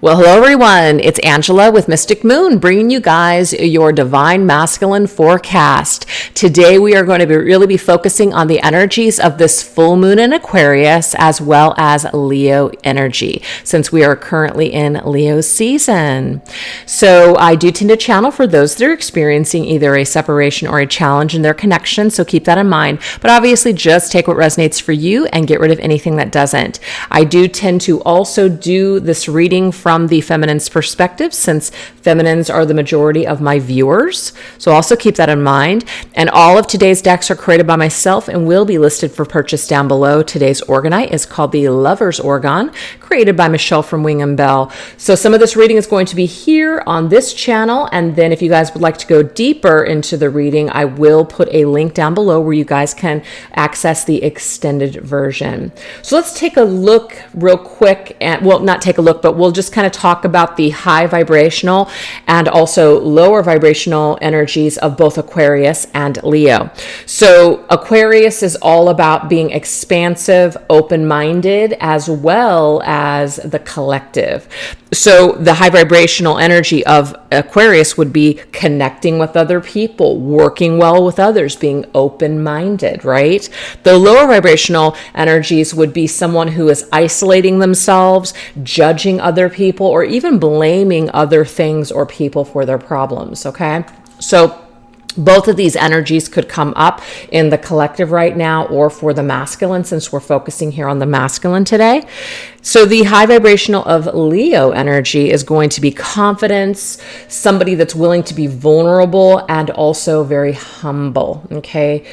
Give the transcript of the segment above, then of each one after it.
Well, hello everyone. It's Angela with Mystic Moon, bringing you guys your Divine Masculine forecast. Today we are going to really be focusing on the energies of this full moon in Aquarius, as well as Leo energy, since we are currently in Leo season. So I do tend to channel for those that are experiencing either a separation or a challenge in their connection, so keep that in mind. But obviously just take what resonates for you and get rid of anything that doesn't. I do tend to also do this reading from the feminine's perspective, since feminines are the majority of my viewers. So also keep that in mind. And all of today's decks are created by myself and will be listed for purchase down below. Today's Orgonite is called the Lover's Orgon, created by Michelle from Wing and Bell. So some of this reading is going to be here on this channel. And then if you guys would like to go deeper into the reading, I will put a link down below where you guys can access the extended version. So let's take a look real quick, and well, not take a look, but we'll just kind of talk about the high vibrational and also lower vibrational energies of both Aquarius and Leo. So Aquarius is all about being expansive, open-minded, as well as the collective. So the high vibrational energy of Aquarius would be connecting with other people, working well with others, being open-minded, right? The lower vibrational energies would be someone who is isolating themselves, judging other people, or even blaming other things or people for their problems, okay? So both of these energies could come up in the collective right now, or for the masculine, since we're focusing here on the masculine today. So the high vibrational of Leo energy is going to be confidence, somebody that's willing to be vulnerable and also very humble, okay?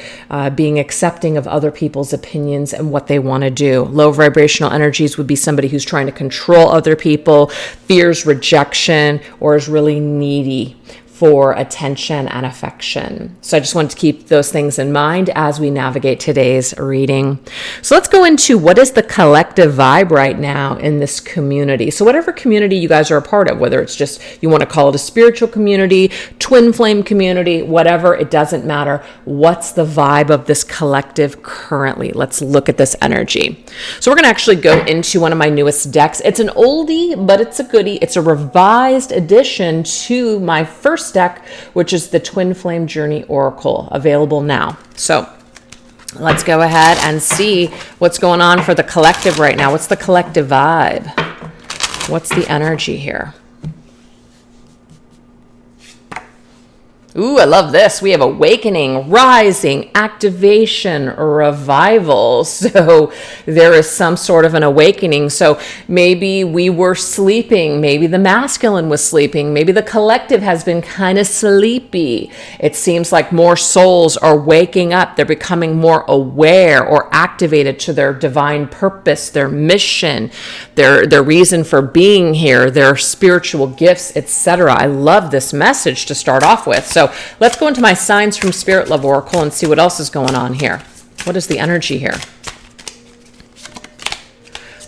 Being accepting of other people's opinions and what they want to do. Low vibrational energies would be somebody who's trying to control other people, fears rejection, or is really needy for attention and affection. So I just wanted to keep those things in mind as we navigate today's reading. So let's go into what is the collective vibe right now in this community. So whatever community you guys are a part of, whether it's just, you want to call it a spiritual community, twin flame community, whatever, it doesn't matter. What's the vibe of this collective currently? Let's look at this energy. So we're going to actually go into one of my newest decks. It's an oldie, but it's a goodie. It's a revised addition to my first deck, which is the Twin Flame Journey Oracle, available now. So let's go ahead and see what's going on for the collective right now. What's the collective vibe? What's the energy here? Ooh, I love this. We have awakening, rising, activation, revival. So there is some sort of an awakening. So maybe we were sleeping. Maybe the masculine was sleeping. Maybe the collective has been kind of sleepy. It seems like more souls are waking up. They're becoming more aware or activated to their divine purpose, their mission, their reason for being here, their spiritual gifts, etc. I love this message to start off with. So let's go into my signs from Spirit Love Oracle and see what else is going on here. What is the energy here?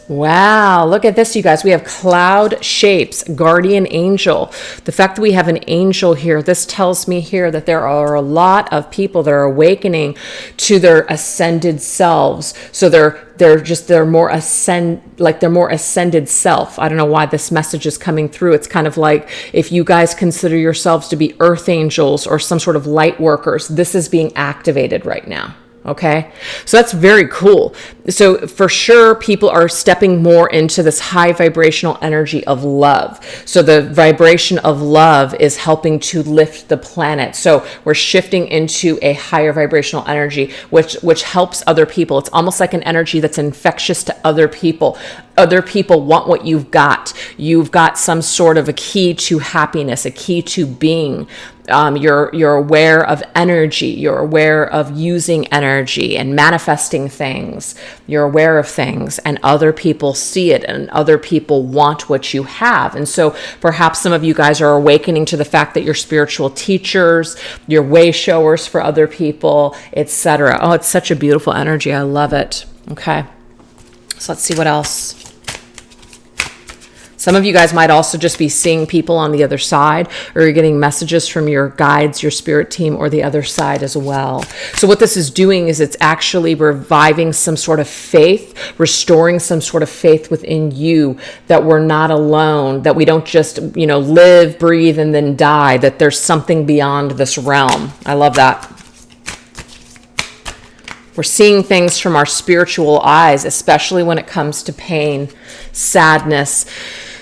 Wow, look at this, you guys. We have cloud shapes, guardian angel. The fact that we have an angel here, this tells me here that there are a lot of people that are awakening to their ascended selves. So they're more ascended self. I don't know why this message is coming through. It's kind of like if you guys consider yourselves to be earth angels or some sort of light workers, this is being activated right now. Okay, so that's very cool. So for sure, people are stepping more into this high vibrational energy of love. So the vibration of love is helping to lift the planet. So we're shifting into a higher vibrational energy, which helps other people. It's almost like an energy that's infectious to other people. Other people want what you've got. You've got some sort of a key to happiness, a key to being. You're aware of energy. You're aware of using energy and manifesting things. You're aware of things, and other people see it, and other people want what you have. And so perhaps some of you guys are awakening to the fact that you're spiritual teachers, you're way showers for other people, etc. Oh, it's such a beautiful energy. I love it. Okay, so let's see what else. Some of you guys might also just be seeing people on the other side, or you're getting messages from your guides, your spirit team, or the other side as well. So what this is doing is it's actually reviving some sort of faith, restoring some sort of faith within you that we're not alone, that we don't just, live, breathe, and then die, that there's something beyond this realm. I love that. We're seeing things from our spiritual eyes, especially when it comes to pain, sadness.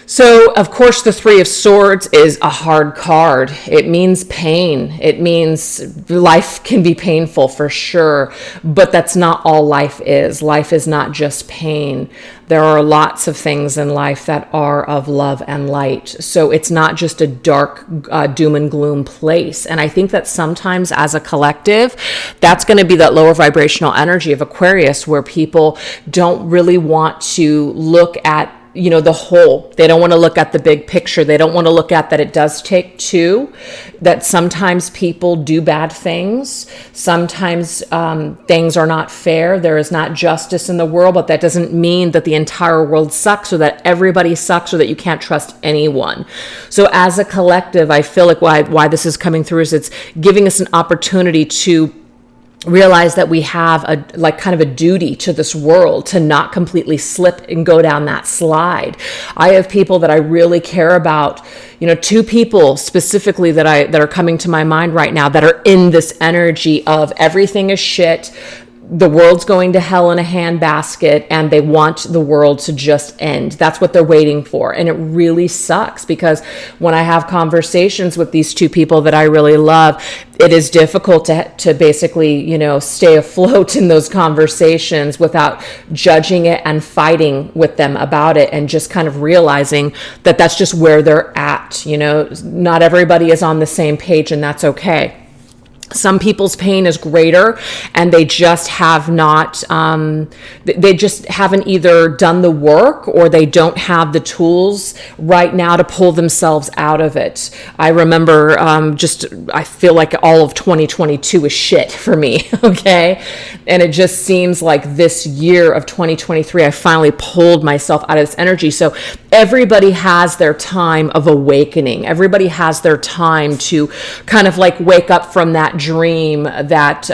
So, of course, the Three of Swords is a hard card. It means pain. It means life can be painful for sure, but that's not all life is. Life is not just pain. There are lots of things in life that are of love and light. So it's not just a dark doom and gloom place. And I think that sometimes as a collective, that's going to be that lower vibrational energy of Aquarius, where people don't really want to look at the whole. They don't want to look at the big picture. They don't want to look at that it does take two, that sometimes people do bad things. Sometimes things are not fair. There is not justice in the world, but that doesn't mean that the entire world sucks, or that everybody sucks, or that you can't trust anyone. So as a collective, I feel like why this is coming through is it's giving us an opportunity to realize that we have kind of a duty to this world to not completely slip and go down that slide. I have people that I really care about, two people specifically that are coming to my mind right now that are in this energy of everything is shit. The world's going to hell in a handbasket, and they want the world to just end. That's what they're waiting for. And it really sucks, because when I have conversations with these two people that I really love, it is difficult to basically, stay afloat in those conversations without judging it and fighting with them about it, and just kind of realizing that that's just where they're at. Not everybody is on the same page, and that's okay. Some people's pain is greater, and they just have not, they just haven't either done the work, or they don't have the tools right now to pull themselves out of it. I remember I feel like all of 2022 is shit for me, okay? And it just seems like this year of 2023, I finally pulled myself out of this energy. So everybody has their time of awakening. Everybody has their time to kind of wake up from that dream that,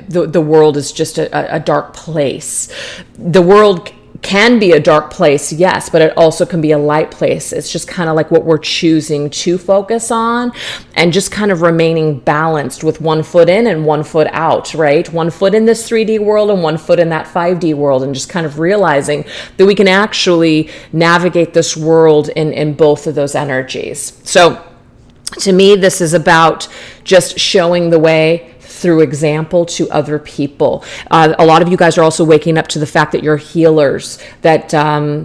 the world is just a dark place. The world can be a dark place, yes, but it also can be a light place. It's just kind of like what we're choosing to focus on, and just kind of remaining balanced with one foot in and one foot out, right? One foot in this 3D world and one foot in that 5D world, and just kind of realizing that we can actually navigate this world in both of those energies. So to me, this is about just showing the way through example to other people. A lot of you guys are also waking up to the fact that you're healers, that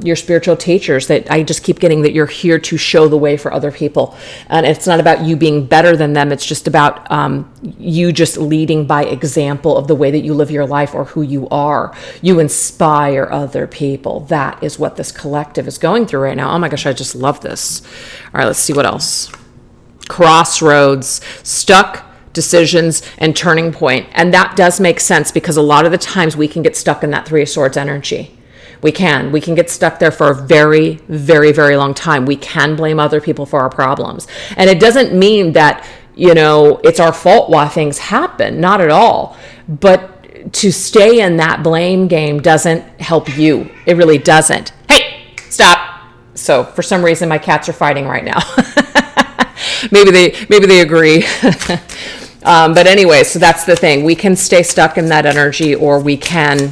you're spiritual teachers, that I just keep getting that you're here to show the way for other people. And it's not about you being better than them. It's just about you just leading by example of the way that you live your life, or who you are. You inspire other people. That is what this collective is going through right now. Oh my gosh, I just love this. All right, let's see what else. Crossroads, stuck, decisions, and turning point. And that does make sense, because a lot of the times we can get stuck in that Three of Swords energy. We can get stuck there for a very, very, very long time. We can blame other people for our problems. And it doesn't mean that, it's our fault why things happen. Not at all. But to stay in that blame game doesn't help you. It really doesn't. Hey, stop. So for some reason, my cats are fighting right now. Maybe they agree. But anyway, so that's the thing. We can stay stuck in that energy, or we can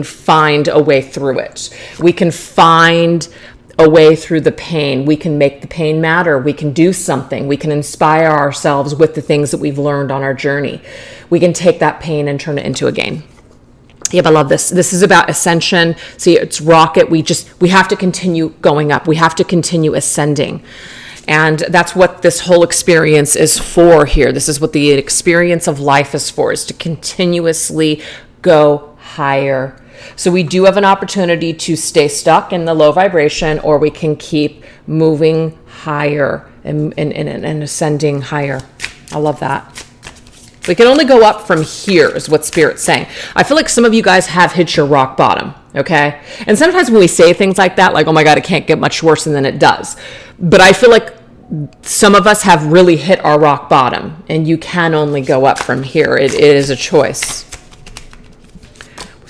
find a way through it. We can find a way through the pain. We can make the pain matter. We can do something. We can inspire ourselves with the things that we've learned on our journey. We can take that pain and turn it into a gain. Yep, I love this. This is about ascension. See, it's rocket. We have to continue going up. We have to continue ascending. And that's what this whole experience is for here. This is what the experience of life is for, is to continuously go higher. So we do have an opportunity to stay stuck in the low vibration, or we can keep moving higher and ascending higher. I love that. We can only go up from here, is what Spirit's saying. I feel like some of you guys have hit your rock bottom. Okay. And sometimes when we say things like that, like, oh my God, it can't get much worse, and then it does. But I feel like some of us have really hit our rock bottom, and you can only go up from here. It is a choice.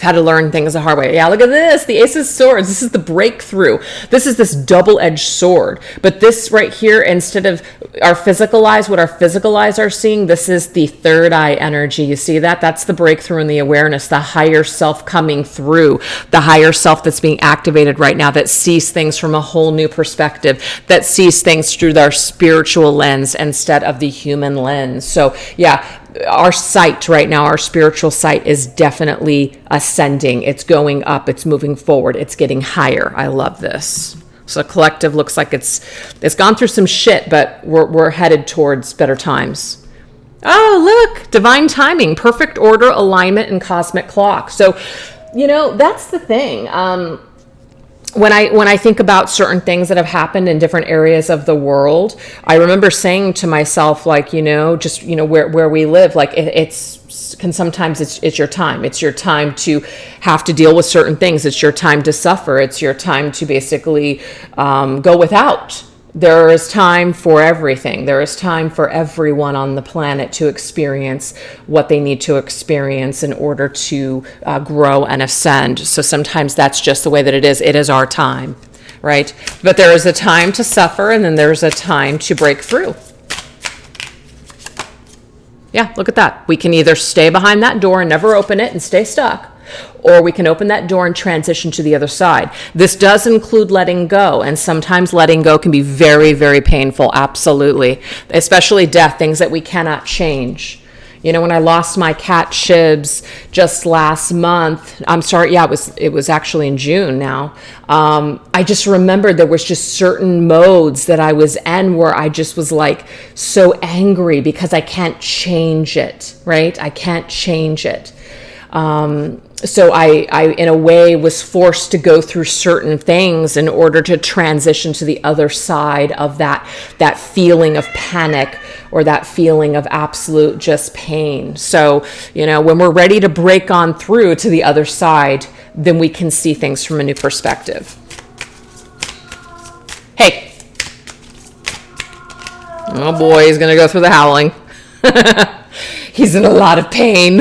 Had to learn things the hard way. Yeah, look at this. The Ace of Swords. This is the breakthrough. This is this double-edged sword. But this right here, instead of our physical eyes, what our physical eyes are seeing, this is the third eye energy. You see that? That's the breakthrough in the awareness, the higher self coming through, the higher self that's being activated right now, that sees things from a whole new perspective, that sees things through their spiritual lens instead of the human lens. So yeah, our sight right now, our spiritual sight, is definitely ascending. It's going up. It's moving forward. It's getting higher. I love this. So the collective looks like it's gone through some shit, but we're headed towards better times. Oh, look, divine timing, perfect order, alignment, and cosmic clock. So, that's the thing. When I think about certain things that have happened in different areas of the world, I remember saying to myself, like, where we live, like sometimes it's your time. It's your time to have to deal with certain things. It's your time to suffer. It's your time to basically go without. There is time for everything. There is time for everyone on the planet to experience what they need to experience in order to grow and ascend. So sometimes that's just the way that it is. It is our time, right? But there is a time to suffer, and then there's a time to break through. Yeah, look at that. We can either stay behind that door and never open it and stay stuck, or we can open that door and transition to the other side. This does include letting go, and sometimes letting go can be very, very painful. Absolutely. Especially death, things that we cannot change. When I lost my cat Shibs just last month, I'm sorry, yeah, it was actually in June now. I just remembered there was just certain modes that I was in where I just was like so angry because I can't change it, right? I can't change it. So I, in a way, was forced to go through certain things in order to transition to the other side of that feeling of panic or that feeling of absolute just pain. So, when we're ready to break on through to the other side, then we can see things from a new perspective. Hey. Oh boy, he's going to go through the howling. He's in a lot of pain.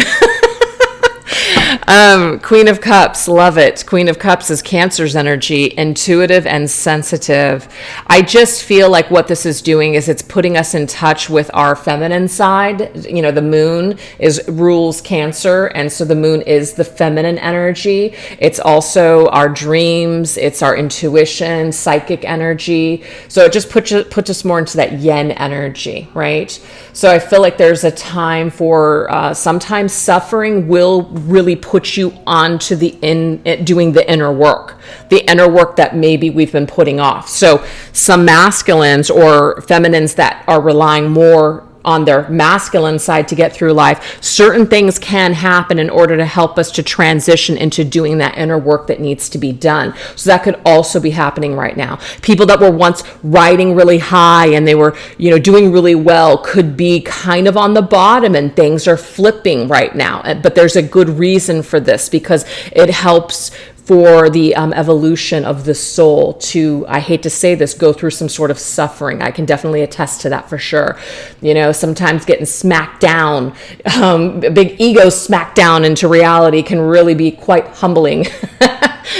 Queen of Cups, love it. Queen of Cups is Cancer's energy, intuitive and sensitive. I just feel like what this is doing is it's putting us in touch with our feminine side. The moon rules Cancer, and so the moon is the feminine energy. It's also our dreams, it's our intuition, psychic energy. So it just puts us more into that yin energy, right? So I feel like there's a time for sometimes suffering will really put you onto doing the inner work that maybe we've been putting off. So some masculines or feminines that are relying more on their masculine side to get through life, certain things can happen in order to help us to transition into doing that inner work that needs to be done. So that could also be happening right now. People that were once riding really high and they were, doing really well could be kind of on the bottom, and things are flipping right now. But there's a good reason for this, because it helps for the evolution of the soul to, I hate to say this, go through some sort of suffering. I can definitely attest to that for sure. Sometimes getting smacked down, big ego smacked down into reality can really be quite humbling.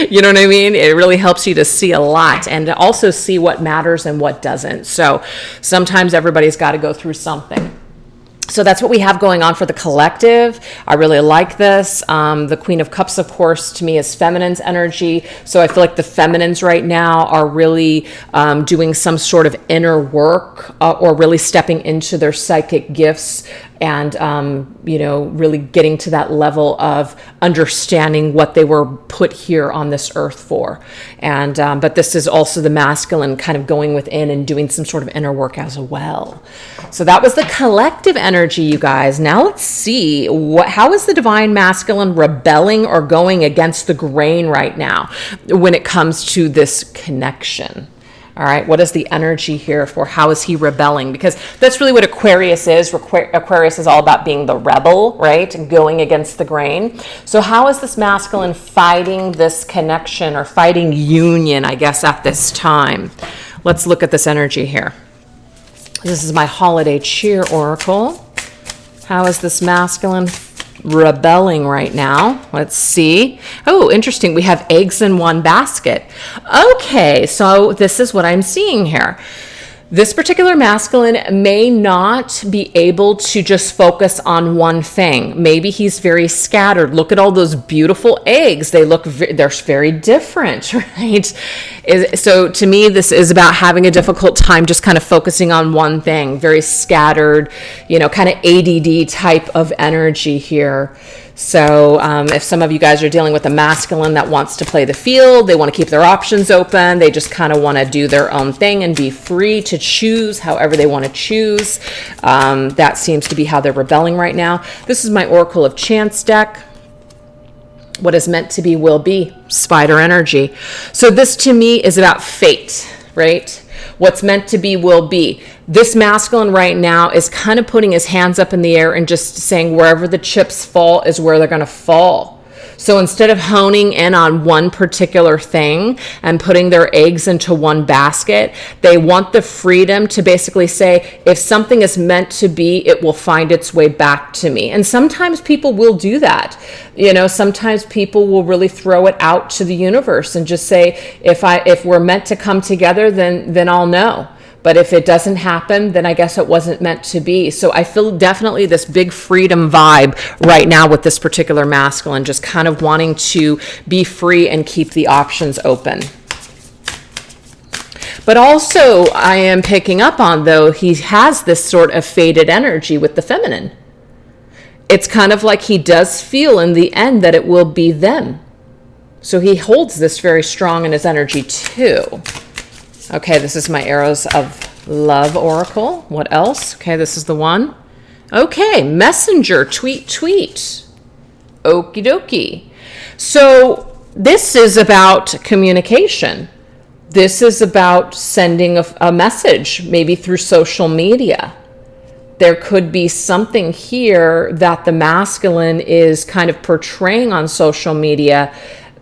You know what I mean? It really helps you to see a lot and to also see what matters and what doesn't. So sometimes everybody's got to go through something. So that's what we have going on for the collective. I really like this. The Queen of Cups, of course, to me is feminine's energy. So I feel like the feminines right now are really doing some sort of inner work or really stepping into their psychic gifts and, really getting to that level of understanding what they were put here on this earth for. And but this is also the masculine kind of going within and doing some sort of inner work as well. So that was the collective energy, you guys. Now let's see, how is the divine masculine rebelling or going against the grain right now when it comes to this connection? All right, what is the energy here for how is he rebelling? Because that's really what Aquarius is. Aquarius is all about being the rebel, right? And going against the grain. So how is this masculine fighting this connection or fighting union, I guess, at this time? Let's look at this energy here. This is my holiday cheer oracle. How is this masculine rebelling right now? Let's see. Oh, interesting. We have eggs in one basket. Okay, so this is what I'm seeing here. This particular masculine may not be able to just focus on one thing. Maybe he's very scattered. Look at all those beautiful eggs. They're very different, right? So to me, this is about having a difficult time just kind of focusing on one thing. Very scattered, kind of ADD type of energy here. So if some of you guys are dealing with a masculine that wants to play the field, they want to keep their options open, they just kind of want to do their own thing and be free to choose however they want to choose. That seems to be how they're rebelling right now. This is my Oracle of Chance deck. What is meant to be will be. Spider energy. So this to me is about fate, right? What's meant to be will be. This masculine right now is kind of putting his hands up in the air and just saying wherever the chips fall is where they're going to fall. So instead of honing in on one particular thing and putting their eggs into one basket, they want the freedom to basically say, if something is meant to be, it will find its way back to me. And sometimes people will do that. Sometimes people will really throw it out to the universe and just say, if we're meant to come together, then I'll know. But if it doesn't happen, then I guess it wasn't meant to be. So I feel definitely this big freedom vibe right now with this particular masculine, just kind of wanting to be free and keep the options open. But also I am picking up on, though, he has this sort of faded energy with the feminine. It's kind of like he does feel in the end that it will be them. So he holds this very strong in his energy too. Okay, this is my Arrows of Love Oracle. What else? Okay, this is the one. Okay, Messenger, tweet. Okie dokie. So this is about communication. This is about sending a message, maybe through social media. There could be something here that the masculine is kind of portraying on social media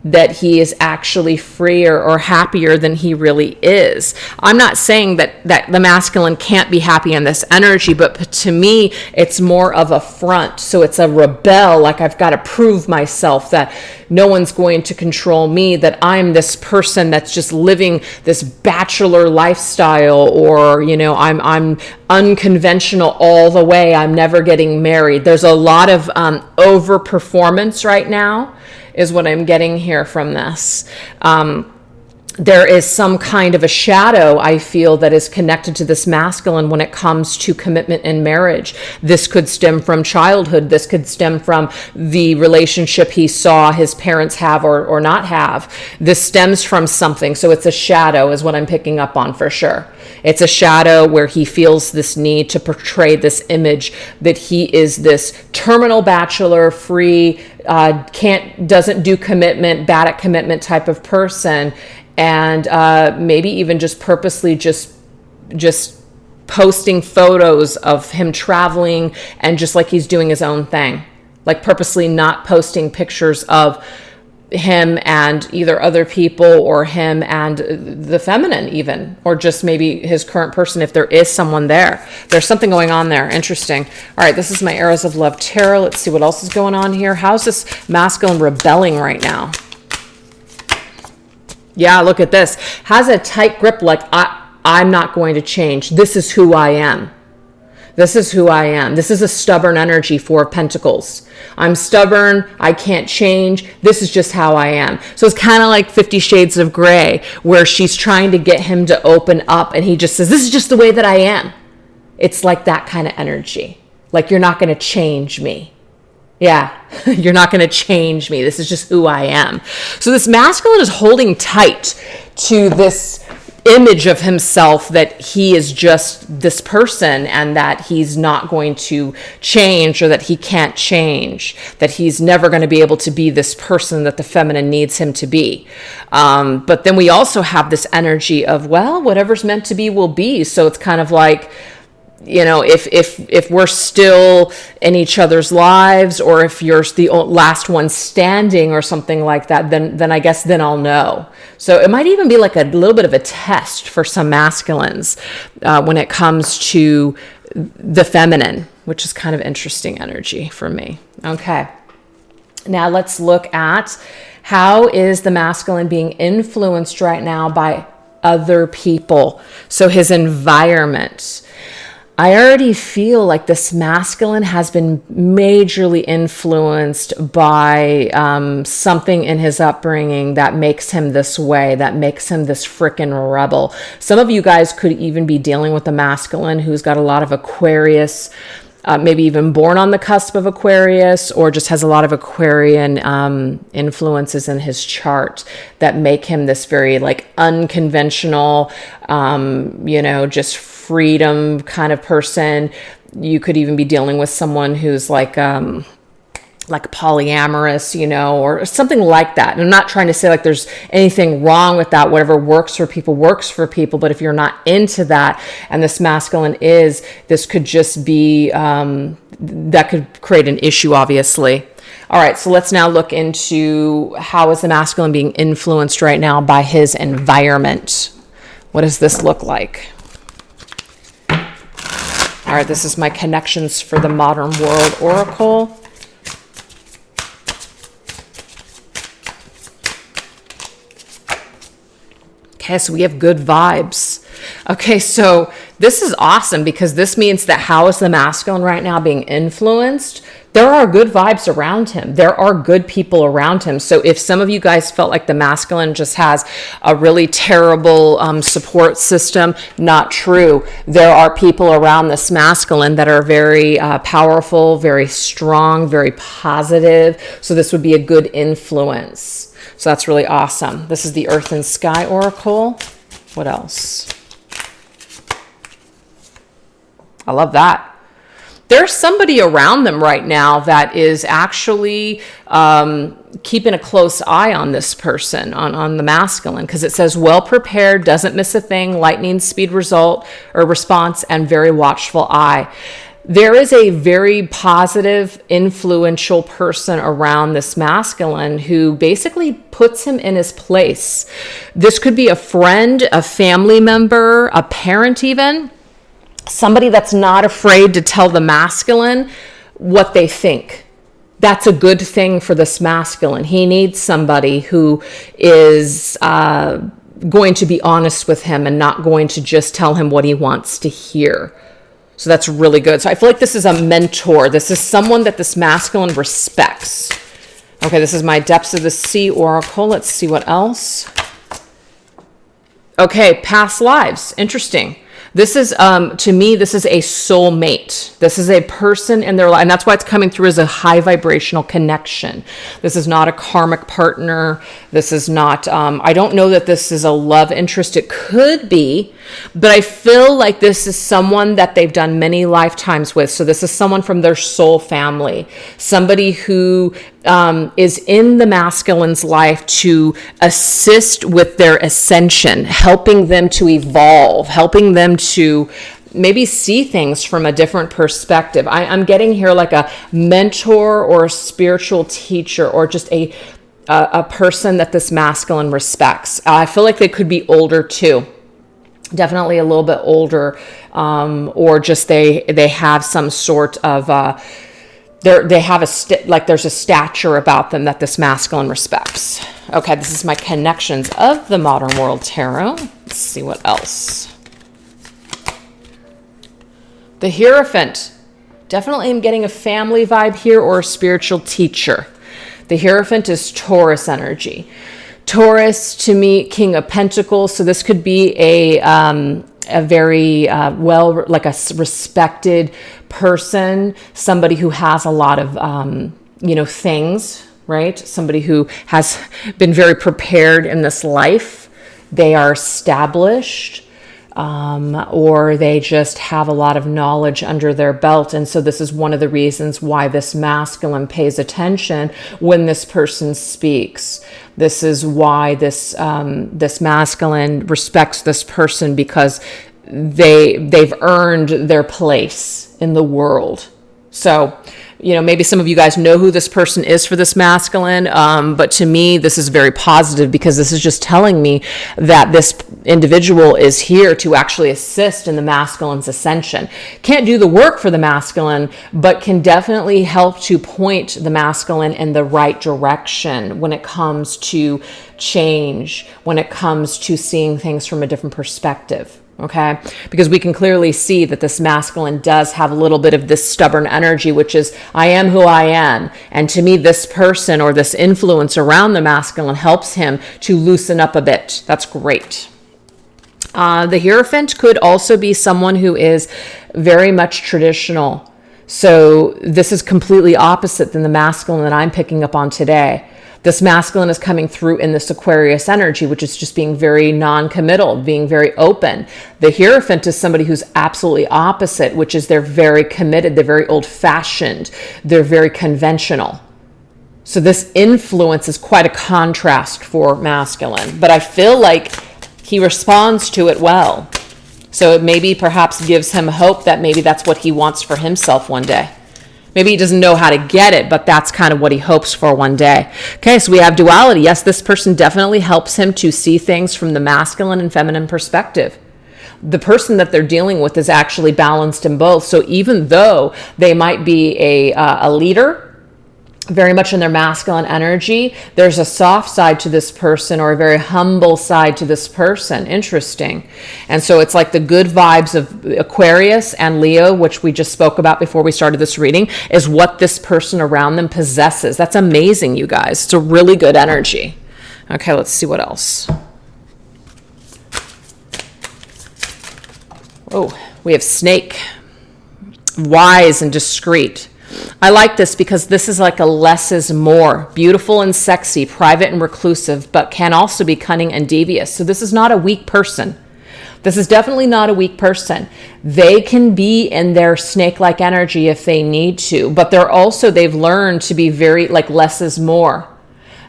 that he is actually freer or happier than he really is. I'm not saying that the masculine can't be happy in this energy, but to me, it's more of a front. So it's a rebel, like I've got to prove myself that no one's going to control me, that I'm this person that's just living this bachelor lifestyle, or, I'm unconventional all the way. I'm never getting married. There's a lot of over performance right now, is what I'm getting here from this. There is some kind of a shadow, I feel, that is connected to this masculine when it comes to commitment in marriage. This could stem from childhood. This could stem from the relationship he saw his parents have or not have. This stems from something. So it's a shadow is what I'm picking up on for sure. It's a shadow where he feels this need to portray this image that he is this terminal bachelor, free, doesn't do commitment, bad at commitment type of person. And maybe even just purposely just posting photos of him traveling and just like he's doing his own thing, like purposely not posting pictures of him and either other people or him and the feminine even, or just maybe his current person if there is someone there. There's something going on there. Interesting. All right, this is my Arrows of Love Tarot. Let's see what else is going on here. How's this masculine rebelling right now? Yeah, look at this. Has a tight grip, like I'm not going to change. This is who I am. This is who I am. This is a stubborn energy, Four of Pentacles. I'm stubborn. I can't change. This is just how I am. So it's kind of like 50 Shades of Grey, where she's trying to get him to open up and he just says, this is just the way that I am. It's like that kind of energy. Like, you're not going to change me. Yeah, you're not going to change me. This is just who I am. So this masculine is holding tight to this image of himself that he is just this person and that he's not going to change, or that he can't change, that he's never going to be able to be this person that the feminine needs him to be. But then we also have this energy of, well, whatever's meant to be will be. So it's kind of like, you know, if we're still in each other's lives, or if you're the last one standing or something like that, then I guess then I'll know. So it might even be like a little bit of a test for some masculines when it comes to the feminine, which is kind of interesting energy for me. Okay. Now let's look at, how is the masculine being influenced right now by other people? So his environment. I already feel like this masculine has been majorly influenced by something in his upbringing that makes him this way, that makes him this frickin' rebel. Some of you guys could even be dealing with a masculine who's got a lot of Aquarius, maybe even born on the cusp of Aquarius, or just has a lot of Aquarian influences in his chart that make him this very like unconventional, just freedom kind of person. You could even be dealing with someone who's like polyamorous, or something like that. And I'm not trying to say like there's anything wrong with that. Whatever works for people. But if you're not into that, and this masculine is, this could just be, that could create an issue, obviously. All right, so let's now look into, how is the masculine being influenced right now by his environment? What does this look like? All right, this is my connections for the Modern World Oracle. Okay, so we have good vibes. Okay, so this is awesome, because this means that how is the masculine right now being influenced? There are good vibes around him. There are good people around him. So if some of you guys felt like the masculine just has a really terrible support system, not true. There are people around this masculine that are very powerful, very strong, very positive. So this would be a good influence. So that's really awesome. This is the Earth and Sky Oracle. What else? I love that. There's somebody around them right now that is actually keeping a close eye on this person, on the masculine, because it says well prepared, doesn't miss a thing, lightning speed response, and very watchful eye. There is a very positive, influential person around this masculine who basically puts him in his place. This could be a friend, a family member, a parent even. Somebody that's not afraid to tell the masculine what they think. That's a good thing for this masculine. He needs somebody who is going to be honest with him and not going to just tell him what he wants to hear. So that's really good. So I feel like this is a mentor. This is someone that this masculine respects. Okay, this is my Depths of the Sea Oracle. Let's see what else. Okay, past lives. Interesting. This is, to me, this is a soulmate. This is a person in their life, and that's why it's coming through as a high vibrational connection. This is not a karmic partner. This is not, I don't know that this is a love interest. It could be, but I feel like this is someone that they've done many lifetimes with. So this is someone from their soul family, somebody who is in the masculine's life to assist with their ascension, helping them to evolve, helping them to maybe see things from a different perspective. I'm getting here like a mentor or a spiritual teacher, or just a person that this masculine respects. I feel like they could be older too. Definitely a little bit older, or just they have some sort of they have there's a stature about them that this masculine respects. Okay, this is my connections of the Modern World Tarot. Let's see what else. The Hierophant. Definitely am getting a family vibe here, or a spiritual teacher. The Hierophant is Taurus energy. Taurus, to me, King of Pentacles. So this could be a very like a respected person, somebody who has a lot of things, right? Somebody who has been very prepared in this life, they are established, or they just have a lot of knowledge under their belt. And so this is one of the reasons why this masculine pays attention when this person speaks. This is why this masculine respects this person, because they've earned their place in the world. So, maybe some of you guys know who this person is for this masculine, but to me, this is very positive, because this is just telling me that this individual is here to actually assist in the masculine's ascension. Can't do the work for the masculine, but can definitely help to point the masculine in the right direction when it comes to change, when it comes to seeing things from a different perspective. Okay, because we can clearly see that this masculine does have a little bit of this stubborn energy, which is, I am who I am. And to me, this person or this influence around the masculine helps him to loosen up a bit. That's great. The Hierophant could also be someone who is very much traditional. So this is completely opposite than the masculine that I'm picking up on today. This masculine is coming through in this Aquarius energy, which is just being very non-committal, being very open. The Hierophant is somebody who's absolutely opposite, which is they're very committed, they're very old-fashioned, they're very conventional. So this influence is quite a contrast for masculine, but I feel like he responds to it well. So it maybe perhaps gives him hope that maybe that's what he wants for himself one day. Maybe he doesn't know how to get it, but that's kind of what he hopes for one day. Okay, so we have duality. Yes, this person definitely helps him to see things from the masculine and feminine perspective. The person that they're dealing with is actually balanced in both. So even though they might be a leader, very much in their masculine energy, there's a soft side to this person, or a very humble side to this person. Interesting. And so it's like the good vibes of Aquarius and Leo, which we just spoke about before we started this reading, is what this person around them possesses. That's amazing, you guys. It's a really good energy. Okay, let's see what else. Oh, we have Snake. Wise and discreet. I like this because this is like a less is more. Beautiful and sexy, private and reclusive, but can also be cunning and devious. So this is not a weak person. This is definitely not a weak person. They can be in their snake-like energy if they need to, but they've learned to be very like less is more.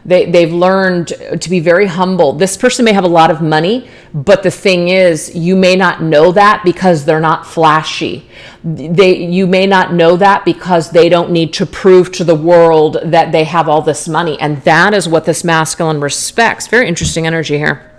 They've learned to be very humble. This person may have a lot of money, but the thing is, you may not know that because they're not flashy. You may not know that because they don't need to prove to the world that they have all this money. And that is what this masculine respects. Very interesting energy here.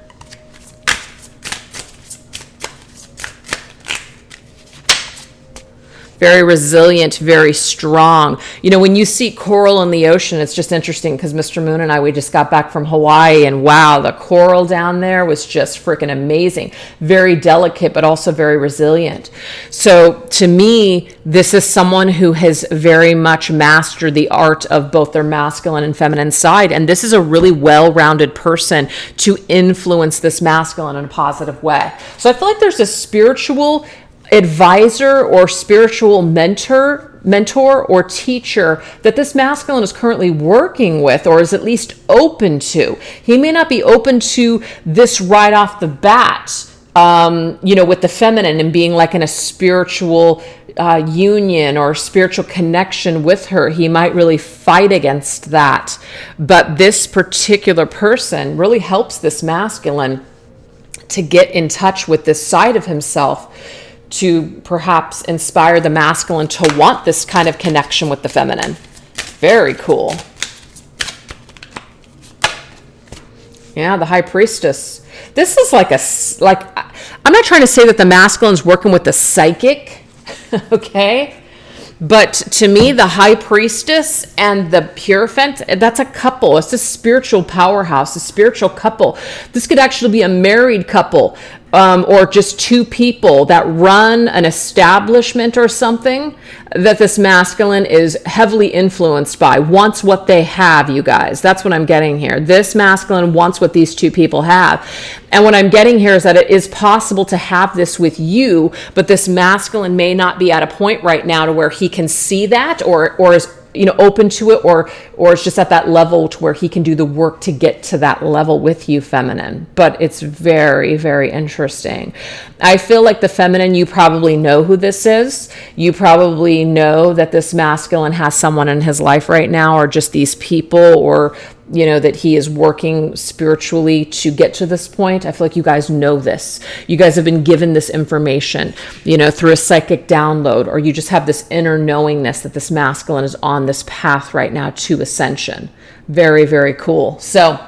Very resilient, very strong. When you see coral in the ocean, it's just interesting because Mr. Moon and I, we just got back from Hawaii, and wow, the coral down there was just freaking amazing. Very delicate, but also very resilient. So to me, this is someone who has very much mastered the art of both their masculine and feminine side. And this is a really well-rounded person to influence this masculine in a positive way. So I feel like there's a spiritual advisor or spiritual mentor or teacher that this masculine is currently working with, or is at least open to. He may not be open to this right off the bat, with the feminine and being like in a spiritual union or spiritual connection with her. He might really fight against that. But this particular person really helps this masculine to get in touch with this side of himself, to perhaps inspire the masculine to want this kind of connection with the feminine. Very cool. Yeah, the High Priestess. This is I'm not trying to say that the masculine's working with the psychic, okay? But to me, the High Priestess and the Hierophant, that's a couple. It's a spiritual powerhouse, a spiritual couple. This could actually be a married couple, or just two people that run an establishment or something that this masculine is heavily influenced by, wants what they have, you guys. That's what I'm getting here. This masculine wants what these two people have. And what I'm getting here is that it is possible to have this with you, but this masculine may not be at a point right now to where he can see that or is open to it, or it's just at that level to where he can do the work to get to that level with you, feminine. But it's very, very interesting. I feel like the feminine, you probably know who this is. You probably know that this masculine has someone in his life right now, or just these people, or that he is working spiritually to get to this point. I feel like you guys know this. You guys have been given this information, through a psychic download, or you just have this inner knowingness that this masculine is on this path right now to ascension. Very, very cool. So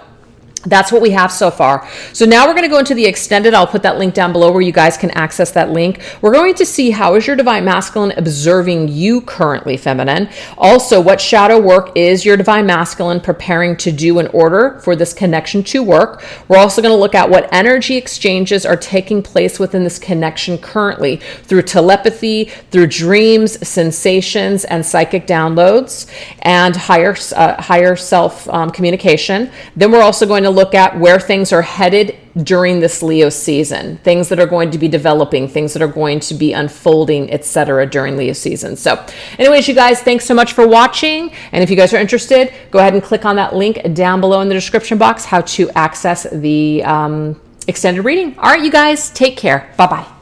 that's what we have so far. So now we're going to go into the extended. I'll put that link down below where you guys can access that link. We're going to see how is your divine masculine observing you currently, feminine. Also, what shadow work is your divine masculine preparing to do in order for this connection to work. We're also going to look at what energy exchanges are taking place within this connection currently through telepathy, through dreams, sensations, and psychic downloads, and higher self communication. Then we're also going to look at where things are headed during this Leo season, things that are going to be developing, things that are going to be unfolding, etc. during Leo season. So anyways, you guys, thanks so much for watching. And if you guys are interested, go ahead and click on that link down below in the description box, how to access the extended reading. All right, you guys, take care. Bye-bye.